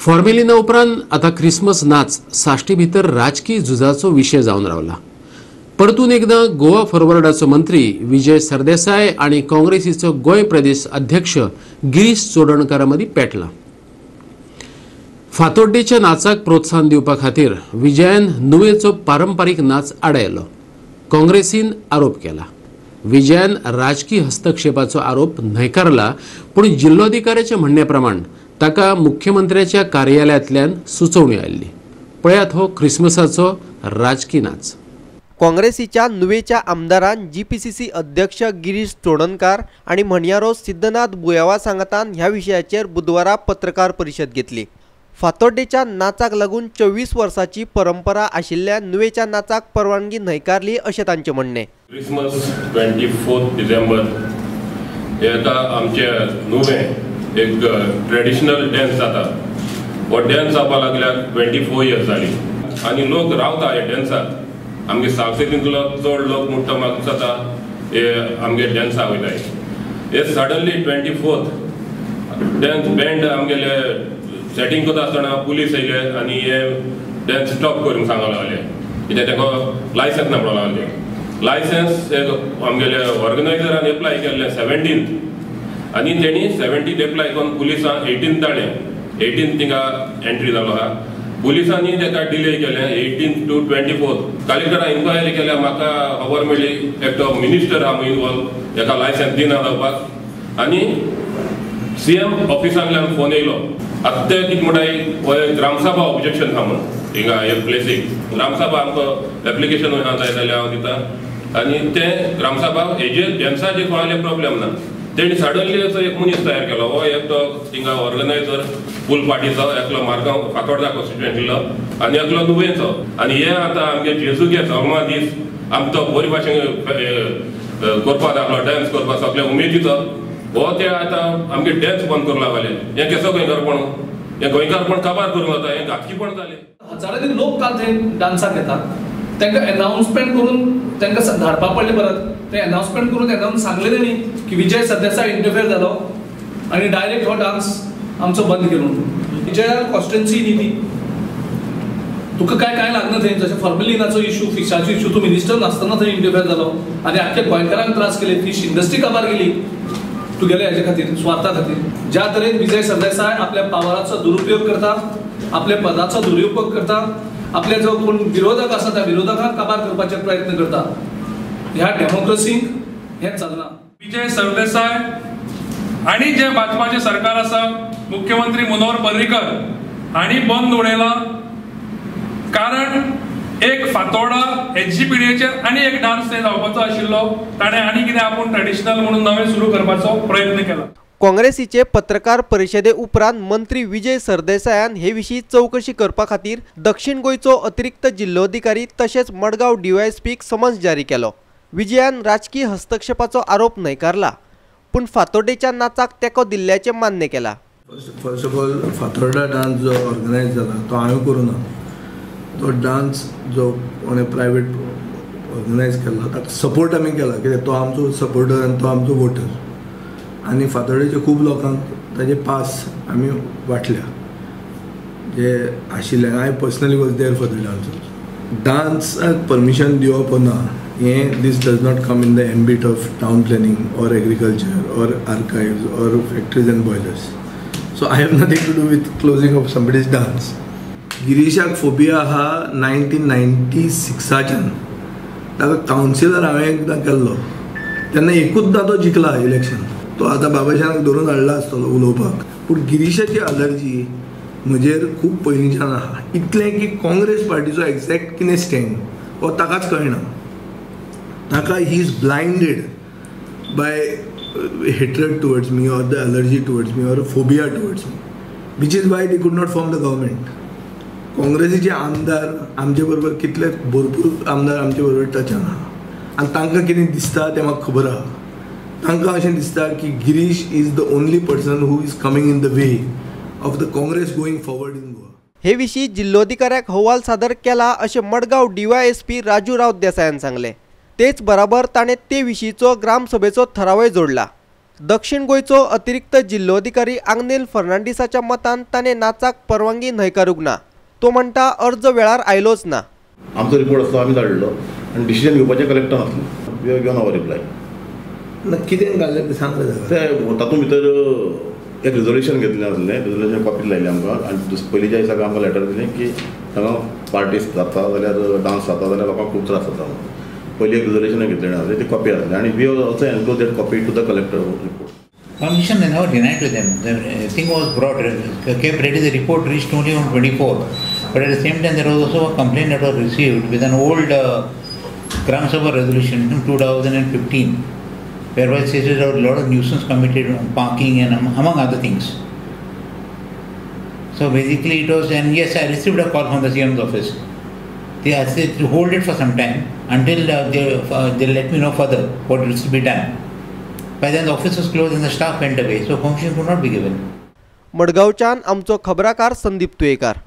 फॉर्मेलिना उपरांत आता क्रिसमस नाच साश्टी भितर राजकीय झुजाचो विषय जावन रावला। परतून एकदा गोवा फॉरवर्डाचो मंत्री विजय सरदेसाय आणि काँग्रेसीचो गोय प्रदेश अध्यक्ष गिरीश चोडणकारा मदीं पेटला। फातोड्डेच्या नाचाक प्रोत्साहन दिवपा खातीर विजयान नुवेचो पारंपारीक नाच आडायलो, काँग्रेसीन आरोप केला। विजयान राजकीय हस्तक्षेपाचो आरोप न्हयकारला, पूण जिल्लोधिकाऱ्याच्या म्हणणे प्रमाण ताका मुख्यमंत्र्याच्या कार्यालयांतल्यान सुचोवणी आयिल्ली। पळयात हो क्रिसमसाचो राजकीय नाच। काँग्रेसीच्या नुवेच्या आमदारान जीपीसीसी अध्यक्ष गिरीश चोडणकार आणि म्हणयारो सिद्धनाथ बुयावा सांगतान ह्या विशयाचेर बुधवारा पत्रकार परिशद घेतली। फातोड्डेच्या नाचाक लागून 24 वर्सांची परंपरा आशिल्ल्या नुवेच्या नाचाक परवानगी न्हयकारली अशें तांचें म्हणणें। क्रिसमस 24 डिसेंबर हेका आमचे नुवे एक ट्रेडिशनल डॅन्स जाता। हो डॅन्स जावपा लागल्याक 24 इयर्स जाली आनी लोक रावता हे डॅन्साक। आमगे सावथ इंडियेंतलो चड लोक म्हणटा म्हाका जाता हे आमगे डॅन्साक वयताय। हे सडनली 24th डॅन्स बँड आमगेले सेटिंग करता आसतना पुलीस येयले आनी हे डॅन्स स्टॉप करून सांगूंक लागले, कित्याक ताका लायसन्स ना म्हणूंक लागले। लायसन्स आमगेले ऑर्गनायझरान एप्लाय केल्ले 17th आनी तेणी 17th एप्लाय करून पुलिसां 18th धाडले। 18th तिका एंट्री जालो आहा। पुलिसांनी ताका डिले केले 18th to 24th। कलेक्टरान इन्क्वायरी केल्या, म्हाका खबर मेळ्ळी एकटो मिनिस्टर आहा इनवॉल्व, ताका लायसन्स दिना जावपाक। आनी सीएम ऑफिसांतल्यान फोन येयलो, आतां ते कितें म्हणटाय ग्रामसभा ऑब्जेक्शन आहा म्हूण हिंगा हे प्लेसीक। ग्रामसभा आमकां एप्लिकेशन जाय जाल्यार हांव दिता आनी ते ग्रामसभा हेजेर डॅन्साचेर कोणाले प्रॉब्लेम ना। तेणी सडनली असो एक मनीस तयार केलो, हो एकटो थिंगा ऑर्गनायझर फूल पार्टीचो, एकलो मारगांव फातोर्डा कॉन्स्टिट्युएंसीलो आनी एकलो नुवेचो। आनी हे आतां आमगे जेजूचे जल्मा दीस आमचो बरे भाशेन करपा लागलो, डॅन्स करपा सगळे उमेदीचो। हो ते आतां आमगे डॅन्स बंद करूं लागले। हें केसो गोंयकारपण, हें गोंयकारपण काबार करूंक जाता, हें घातकीपण जालें। हजारांनी लोक काल थंय डान्साक येतात, तांकां अनाउन्समेंट करून तांकां धाडपा पडलें परत। ते अनाउन्समेंट करून अनाउन्स सांगलें तेणी की विजय सरदेसाय इंटरफेर जालो आनी डायरेक्ट हो डान्स आमचो बंद केलो। विजय कॉन्स्टिट्युएन्सी न्ही ती, तुका काय लागना थंय। जशें फॉर्मेलिनाचो इश्यू, फिशाचो इश्यू, तूं मिनिस्टर नासतना थंय इंटरफेर जालो आनी आख्ख्या गोंयकारांक त्रास केले, फिश इंडस्ट्री काबार गेली तुगेले हेजे खातीर, स्वार्था खातीर। ज्या तरेन विजय सरदेसाय आपल्या पावराचो दुरुपयोग करता, आपल्या पदाचो दुरुपयोग करता, आपले जो कोण विरोधक आसा त्या विरोधकांक काबार करपाचे प्रयत्न करता, ह्या डेमोक्रेसीक हें चलना। विजय सरदेसाय आणि जे भाजपाचे सरकार आसा, मुख्यमंत्री मनोहर पर्रीकर हांणी बंद उडयला, कारण एक फातोर्डा एचजीपीडीचेर आनी एक डान्स थंय जावपाचो आशिल्लो, ताणें आनी कितें आपूण ट्रेडिशनल म्हणून नवें सुरू करपाचो प्रयत्न केला। काँग्रेसीचे पत्रकार परिशदे उपरांत मंत्री विजय सरदेसायान हे विशीं चौकशी करपा खातीर दक्षिण गोंयचो अतिरिक्त जिल्लोधिकारी तशेंच मडगांव डीवायएसपीक समन्स जारी केलो। विजयान राजकीय हस्तक्षेपाचो आरोप न्हयकारला, पूण फातोड्डेच्या नाचाक तेंको दिल्ल्याचें मान्य केला। First of all Fatorda dance जो ऑर्गनायज जाला तो हांवें करूं ना। तो डान्स जो कोणें प्रायवेट ऑर्गनायज केला ताका सपोर्ट आमी केला, कित्याक तो आमचो सपोर्टर आनी तो आमचो वोटर। आनी फातोर्डेच्या खूब लोकांक ताजे पास आमी वाटल्या जे आशिल्ले। I personally was there for the dance. डान्साक परमिशन दिवप ना हें this does not come in the ambit of town planning or agriculture or archives or factories and boilers. So I have nothing to do with closing of somebody's dance. गिरीशाक phobia आहा 1996च्यान। ताका councillor हांवें एकदां केल्लो, तेन्ना एकूचदां तो जिखला election. तो आतां बाबाशानाक धरून हाडला आसतलो उलोवपाक, पूण गिरीशाची अलर्जी म्हजेर खूब पयलींच्यान आहा। इतलें की काँग्रेस पार्टीचो एक्झॅक्ट कितें स्टँड हो ताकाच कळना। ताका he is blinded by hatred towards me or the allergy towards me or phobia towards me, which is why they could not form the government. काँग्रेसीचे आमदार आमचे बरोबर कितले भरपूर आमदार आमचे बरोबर टचान आहा आनी तांकां कितें दिसता तें म्हाका खबर आहा। तांकां अशें दिसता की Girish is the only person who is coming in the way of the Congress going forward in Goa. हे विशीं जिल्लोधिकाऱ्याक अहवाल सादर केला अशें मडगांव डीवायएसपी राजू राव देसायान सांगलें। तेच बराबर ताणें ते विशींचो ग्रामसभेचो ठरावय जोडला। दक्षिण गोंयचो अतिरिक्त जिल्लोधिकारी आग्नेल फर्नांडिसाच्या मतान ताणें नाचाक परवानगी न्हयकारूंक ना. तो म्हणटा अर्ज वेळार आयलोच ना. आमचो रिपोर्ट आसलो आमी धाडलो आनी डिसिजन घेवपाचें कलेक्टर नासलें. We have given our reply. कितें घाल्लें तें सांग ते तातूंत भितर एक रिजोल्युशन घेतलें आसलें. रिजोल्युशन कॉपी लायली आमकां आनी पयलींच्या दिसाक आमकां लेटर दिलें की हांगा पार्टीज जाता जाल्यार डान्स जाता जाल्यार लोकांक खूब त्रास जाता. पयलीं एक रिजोल्युशन घेतलें आसलें ती कॉपी आसली आनी we have also enclose that copy to the collector report. Commission never denied to them. The thing was brought, kept ready. The report reached only on 24th. But at the same time, there was also a complaint that was received with an old Gram Sabha resolution from 2015, whereby it says there were a lot of nuisance committed on parking and among other things. So basically, it was, and yes, I received a call from the CM's office. They asked to hold it for some time until they let me know further what is to be done. By then the office was closed and the staff went away, so permission could not be given. मडगांवच्यान आमचो खबराकार संदीप तुयेकार.